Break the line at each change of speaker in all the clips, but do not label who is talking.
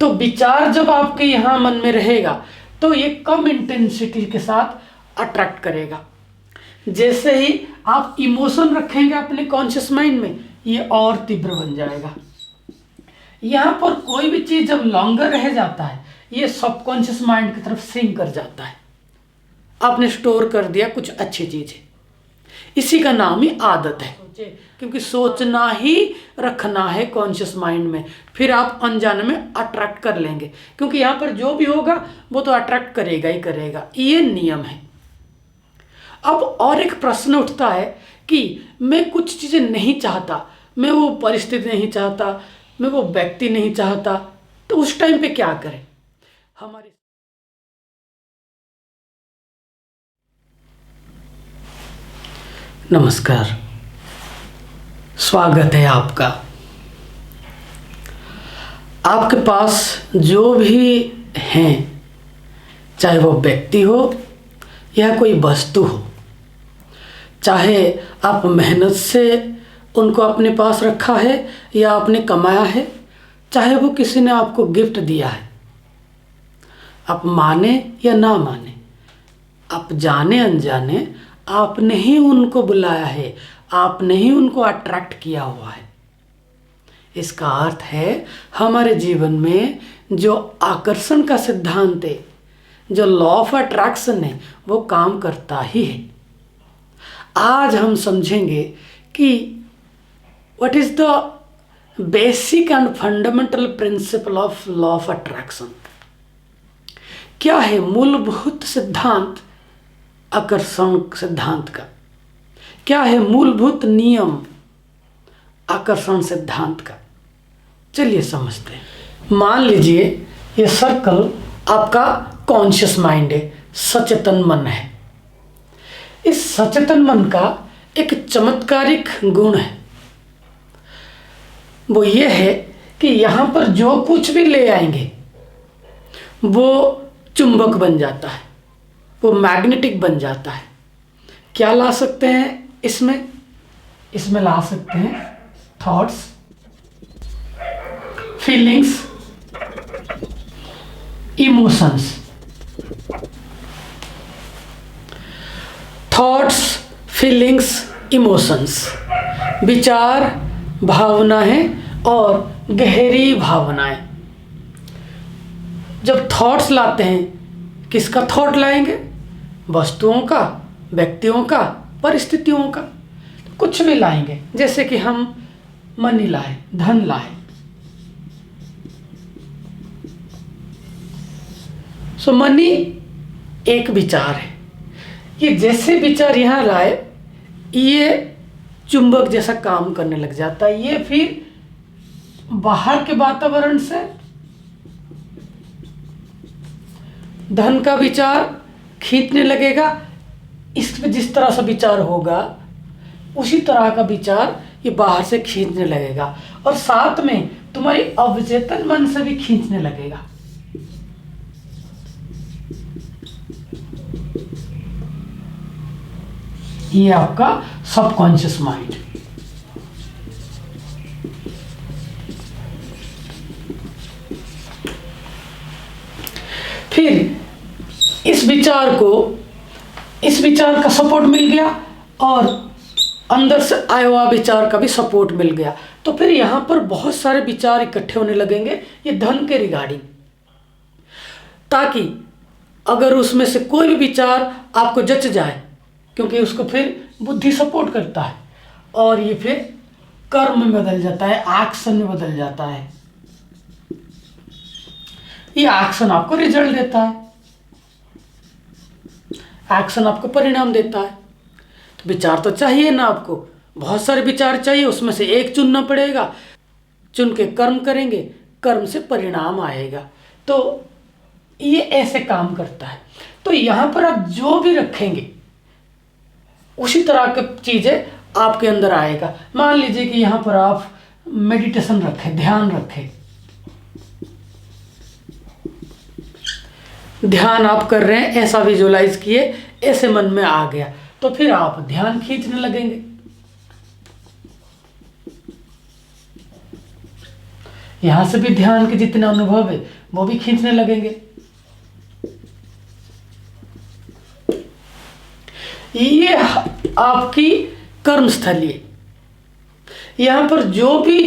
तो विचार जब आपके यहाँ मन में रहेगा तो ये कम इंटेंसिटी के साथ अट्रैक्ट करेगा। जैसे ही आप इमोशन रखेंगे अपने कॉन्शियस माइंड में, ये और तीव्र बन जाएगा। यहाँ पर कोई भी चीज़ जब लॉन्गर रह जाता है, ये सबकॉन्शियस माइंड की तरफ सिंक कर जाता है। आपने स्टोर कर दिया कुछ अच्छी चीज़ें, इसी का नाम ही आदत है। क्योंकि सोचना ही रखना है कॉन्शियस माइंड में, फिर आप अनजाने में अट्रैक्ट कर लेंगे, क्योंकि यहाँ पर जो भी होगा वो तो अट्रैक्ट करेगा ही करेगा, ये नियम है। अब और एक प्रश्न उठता है कि मैं कुछ चीज़ें नहीं चाहता, मैं वो परिस्थिति नहीं चाहता, मैं वो व्यक्ति नहीं चाहता, तो उस टाइम पे क्या करें? हमारे नमस्कार, स्वागत है आपका। आपके पास जो भी हैं, चाहे वो व्यक्ति हो या कोई वस्तु हो, चाहे आप मेहनत से उनको अपने पास रखा है या आपने कमाया है, चाहे वो किसी ने आपको गिफ्ट दिया है, आप माने या ना माने, आप जाने अनजाने आपने ही उनको बुलाया है, आपने ही उनको अट्रैक्ट किया हुआ है। इसका अर्थ है हमारे जीवन में जो आकर्षण का सिद्धांत है, जो लॉ ऑफ अट्रैक्शन है, वो काम करता ही है। आज हम समझेंगे कि what is the basic and fundamental principle of law of attraction. क्या है मूलभूत सिद्धांत आकर्षण सिद्धांत का, क्या है मूलभूत नियम आकर्षण सिद्धांत का। चलिए समझते हैं। मान लीजिए ये सर्कल आपका कॉन्शियस माइंड है, सचेतन मन है। इस सचेतन मन का एक चमत्कारिक गुण है, वो ये है कि यहाँ पर जो कुछ भी ले आएंगे वो चुंबक बन जाता है, वो मैग्नेटिक बन जाता है। क्या ला सकते हैं इसमें ला सकते हैं thoughts, feelings, emotions. Thoughts, feelings, emotions, विचार, भावनाएं और गहरी भावनाएं। जब थॉट्स लाते हैं, किसका थॉट लाएंगे? वस्तुओं का, व्यक्तियों का, परिस्थितियों का, कुछ भी लाएंगे। जैसे कि हम मनी लाए, धन लाए, सो मनी एक विचार है। ये जैसे विचार यहाँ लाए, ये चुंबक जैसा काम करने लग जाता है। ये फिर बाहर के वातावरण से धन का विचार खींचने लगेगा। इसमें जिस तरह से विचार होगा उसी तरह का विचार ये बाहर से खींचने लगेगा, और साथ में तुम्हारी अवचेतन मन से भी खींचने लगेगा। ये आपका सबकॉन्शियस माइंड। फिर इस विचार का सपोर्ट मिल गया और अंदर से आया हुआ विचार का भी सपोर्ट मिल गया, तो फिर यहाँ पर बहुत सारे विचार इकट्ठे होने लगेंगे ये धन के रिगार्डिंग, ताकि अगर उसमें से कोई भी विचार आपको जच जाए, क्योंकि उसको फिर बुद्धि सपोर्ट करता है, और ये फिर कर्म में बदल जाता है, एक्शन में बदल जाता है। ये एक्शन आपको रिजल्ट देता है, एक्शन आपको परिणाम देता है। तो विचार तो चाहिए ना आपको, बहुत सारे विचार चाहिए, उसमें से एक चुनना पड़ेगा, चुन के कर्म करेंगे, कर्म से परिणाम आएगा। तो ये ऐसे काम करता है। तो यहाँ पर आप जो भी रखेंगे उसी तरह की चीज़ें आपके अंदर आएगा। मान लीजिए कि यहाँ पर आप मेडिटेशन रखें, ध्यान रखें, ध्यान आप कर रहे हैं, ऐसा विजुलाइज किए, ऐसे मन में आ गया, तो फिर आप ध्यान खींचने लगेंगे। यहाँ से भी ध्यान के जितने अनुभव है वो भी खींचने लगेंगे। ये आपकी कर्मस्थली है। यहाँ पर जो भी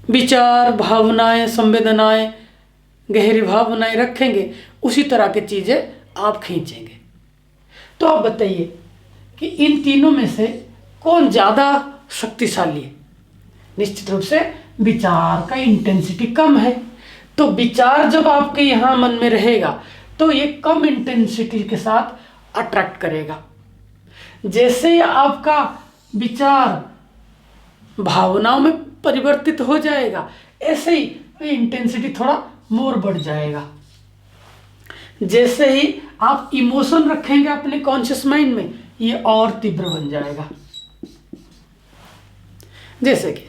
विचार, भावनाएं, संवेदनाएं, गहरी भावनाएं रखेंगे उसी तरह की चीजें आप खींचेंगे। तो आप बताइए कि इन तीनों में से कौन ज़्यादा शक्तिशाली है? निश्चित रूप से विचार का इंटेंसिटी कम है। तो विचार जब आपके यहाँ मन में रहेगा तो ये कम इंटेंसिटी के साथ अट्रैक्ट करेगा। जैसे ही आपका विचार भावनाओं में परिवर्तित हो जाएगा, ऐसे ही इंटेंसिटी थोड़ा मोर बढ़ जाएगा। जैसे ही आप इमोशन रखेंगे अपने कॉन्शियस माइंड में, ये और तीव्र बन जाएगा। जैसे कि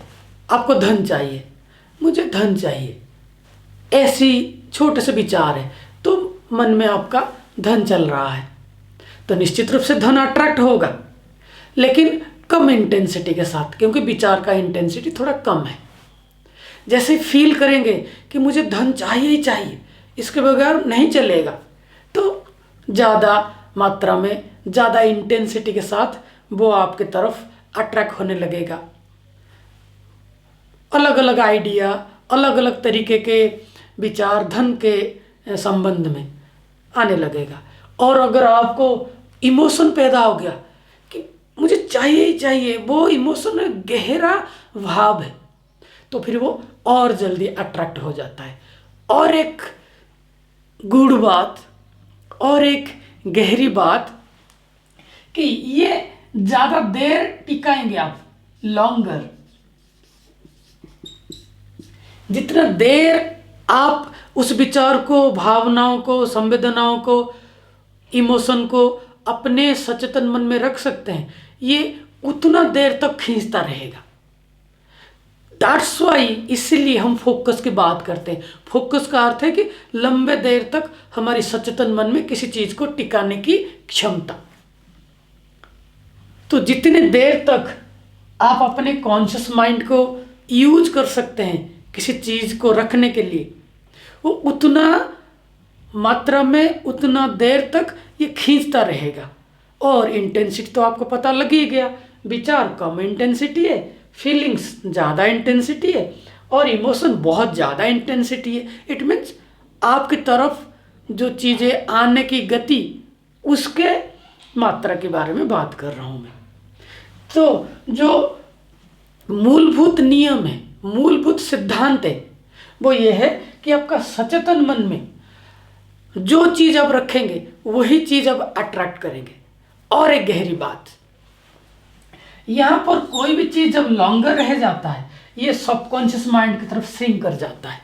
आपको धन चाहिए, मुझे धन चाहिए, ऐसी छोटे से विचार है तो मन में आपका धन चल रहा है, तो निश्चित रूप से धन अट्रैक्ट होगा, लेकिन कम इंटेंसिटी के साथ, क्योंकि विचार का इंटेंसिटी थोड़ा कम है। जैसे फील करेंगे कि मुझे धन चाहिए ही चाहिए, इसके बगैर नहीं चलेगा, तो ज़्यादा मात्रा में, ज़्यादा इंटेंसिटी के साथ वो आपके तरफ अट्रैक्ट होने लगेगा। अलग अलग आइडिया, अलग अलग तरीके के विचार धन के संबंध में आने लगेगा। और अगर आपको इमोशन पैदा हो गया कि मुझे चाहिए ही चाहिए, वो इमोशन गहरा भाव है, तो फिर वो और जल्दी अट्रैक्ट हो जाता है। और एक गूढ़ बात और एक गहरी बात कि ये ज़्यादा देर टिकाएंगे आप, लॉन्गर। जितना देर आप उस विचार को, भावनाओं को, संवेदनाओं को, इमोशन को अपने सचेतन मन में रख सकते हैं, ये उतना देर तक खींचता रहेगा। दैट्स वाई, इसीलिए हम फोकस की बात करते हैं। फोकस का अर्थ है कि लंबे देर तक हमारी सचेतन मन में किसी चीज को टिकाने की क्षमता। तो जितने देर तक आप अपने कॉन्शियस माइंड को यूज कर सकते हैं किसी चीज को रखने के लिए, वो उतना मात्रा में, उतना देर तक ये खींचता रहेगा। और इंटेंसिटी तो आपको पता लग ही गया, विचार कम इंटेंसिटी है, फीलिंग्स ज़्यादा इंटेंसिटी है, और इमोशन बहुत ज़्यादा इंटेंसिटी है। इट मीन्स आपकी तरफ जो चीज़ें आने की गति, उसके मात्रा के बारे में बात कर रहा हूँ मैं। तो जो मूलभूत नियम है, मूलभूत सिद्धांत है, वो ये है कि आपका सचेतन मन में जो चीज़ आप रखेंगे वही चीज़ आप अट्रैक्ट करेंगे। और एक गहरी बात, यहाँ पर कोई भी चीज़ जब लॉन्गर रह जाता है, ये सबकॉन्शियस माइंड की तरफ सिंक कर जाता है।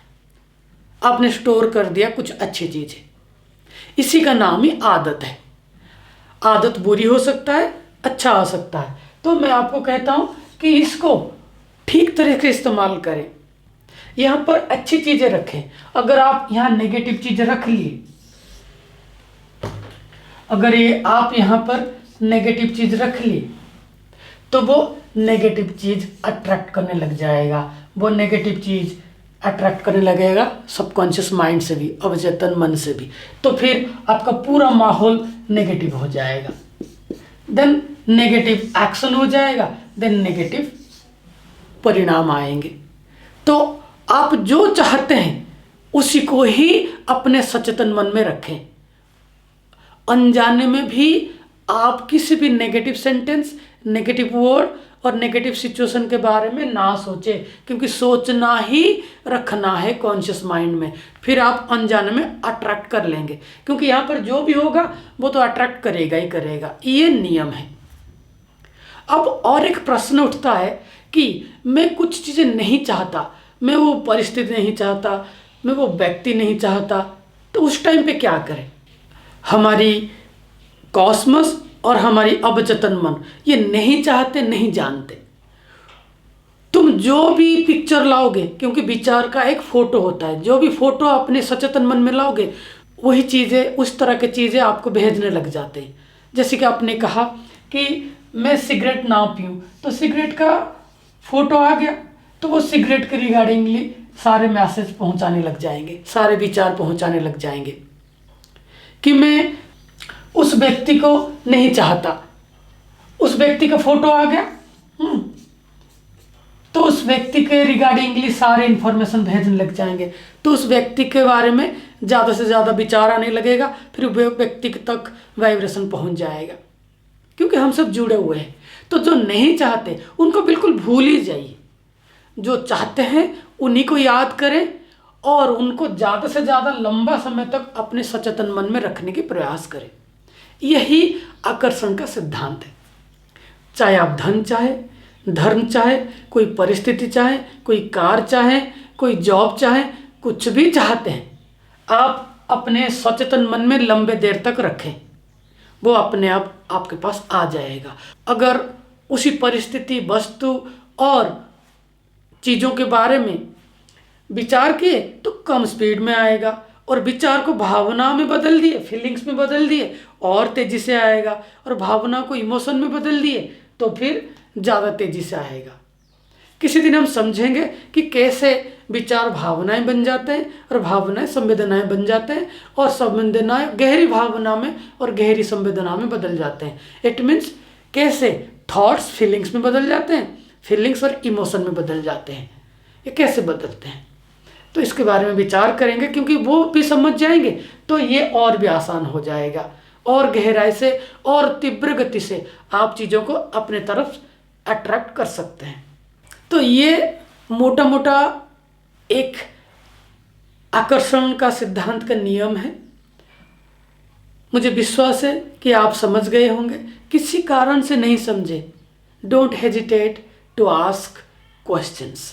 आपने स्टोर कर दिया कुछ अच्छी चीज़ें, इसी का नाम ही आदत है। आदत बुरी हो सकता है, अच्छा आ सकता है। तो मैं आपको कहता हूँ कि इसको ठीक तरीके से इस्तेमाल करें। यहाँ पर अच्छी चीज़ें रखें। अगर आप यहाँ नेगेटिव चीज़ें रख लिए, अगर ये आप यहाँ पर नेगेटिव चीज़ रख ली, तो वो नेगेटिव चीज़ अट्रैक्ट करने लग जाएगा। वो नेगेटिव चीज़ अट्रैक्ट करने लगेगा सबकॉन्शियस माइंड से भी, अवचेतन मन से भी। तो फिर आपका पूरा माहौल नेगेटिव हो जाएगा, देन नेगेटिव एक्शन हो जाएगा, देन नेगेटिव परिणाम आएंगे। तो आप जो चाहते हैं उसी को ही अपने सचेतन मन में रखें। अनजाने में भी आप किसी भी नेगेटिव सेंटेंस, नेगेटिव वर्ड और नेगेटिव सिचुएशन के बारे में ना सोचें, क्योंकि सोचना ही रखना है कॉन्शियस माइंड में। फिर आप अनजाने में अट्रैक्ट कर लेंगे, क्योंकि यहाँ पर जो भी होगा वो तो अट्रैक्ट करेगा ही करेगा, ये नियम है। अब और एक प्रश्न उठता है कि मैं कुछ चीज़ें नहीं चाहता, मैं वो परिस्थिति नहीं चाहता, मैं वो व्यक्ति नहीं चाहता, तो उस टाइम पे क्या करें? हमारी कॉस्मस और हमारी अवचेतन मन ये नहीं चाहते, नहीं जानते। तुम जो भी पिक्चर लाओगे, क्योंकि विचार का एक फोटो होता है, जो भी फोटो अपने सचेतन मन में लाओगे वही चीज़ें, उस तरह की चीज़ें आपको भेजने लग जाते हैं। जैसे कि आपने कहा कि मैं सिगरेट ना पीऊँ, तो सिगरेट का फोटो आ गया, तो वो सिगरेट के रिगार्डिंगली सारे मैसेज पहुंचाने लग जाएंगे, सारे विचार पहुंचाने लग जाएंगे कि मैं उस व्यक्ति को नहीं चाहता। उस व्यक्ति का फोटो आ गया, तो उस व्यक्ति के रिगार्डिंगली सारे इंफॉर्मेशन भेजने लग जाएंगे, तो उस व्यक्ति के बारे में ज़्यादा से ज़्यादा विचार आने लगेगा, फिर वो व्यक्ति तक वाइब्रेशन पहुंच जाएगा, क्योंकि हम सब जुड़े हुए हैं। तो जो नहीं चाहते उनको बिल्कुल भूल ही जाइए, जो चाहते हैं उन्हीं को याद करें और उनको ज़्यादा से ज़्यादा लंबा समय तक अपने सचेतन मन में रखने की प्रयास करें। यही आकर्षण का सिद्धांत है। चाहे आप धन चाहे, धर्म चाहे, कोई परिस्थिति चाहे, कोई कार चाहे, कोई जॉब चाहे, कुछ भी चाहते हैं, आप अपने सचेतन मन में लंबे देर तक रखें, वो अपने आप आपके पास आ जाएगा। अगर उसी परिस्थिति, वस्तु और चीज़ों के बारे में विचार किए तो कम स्पीड में आएगा, और विचार को भावना में बदल दिए, फीलिंग्स में बदल दिए, और तेज़ी से आएगा, और भावना को इमोशन में बदल दिए तो फिर ज़्यादा तेज़ी से आएगा। किसी दिन हम समझेंगे कि कैसे विचार भावनाएं बन जाते हैं और भावनाएं संवेदनाएं बन जाते हैं, और संवेदनाएं गहरी भावना में और गहरी संवेदना में बदल जाते हैं। इट मीन्स कैसे थॉट्स फीलिंग्स में बदल जाते हैं, फीलिंग्स और इमोशन में बदल जाते हैं, ये कैसे बदलते हैं। तो इसके बारे में विचार करेंगे, क्योंकि वो भी समझ जाएंगे तो ये और भी आसान हो जाएगा, और गहराई से और तीव्र गति से आप चीज़ों को अपने तरफ अट्रैक्ट कर सकते हैं। तो ये मोटा मोटा एक आकर्षण का सिद्धांत का नियम है। मुझे विश्वास है कि आप समझ गए होंगे। किसी कारण से नहीं समझे, don't hesitate to ask questions.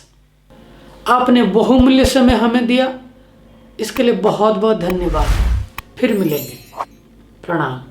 आपने बहुमूल्य समय हमें दिया, इसके लिए बहुत बहुत धन्यवाद। फिर मिलेंगे। प्रणाम।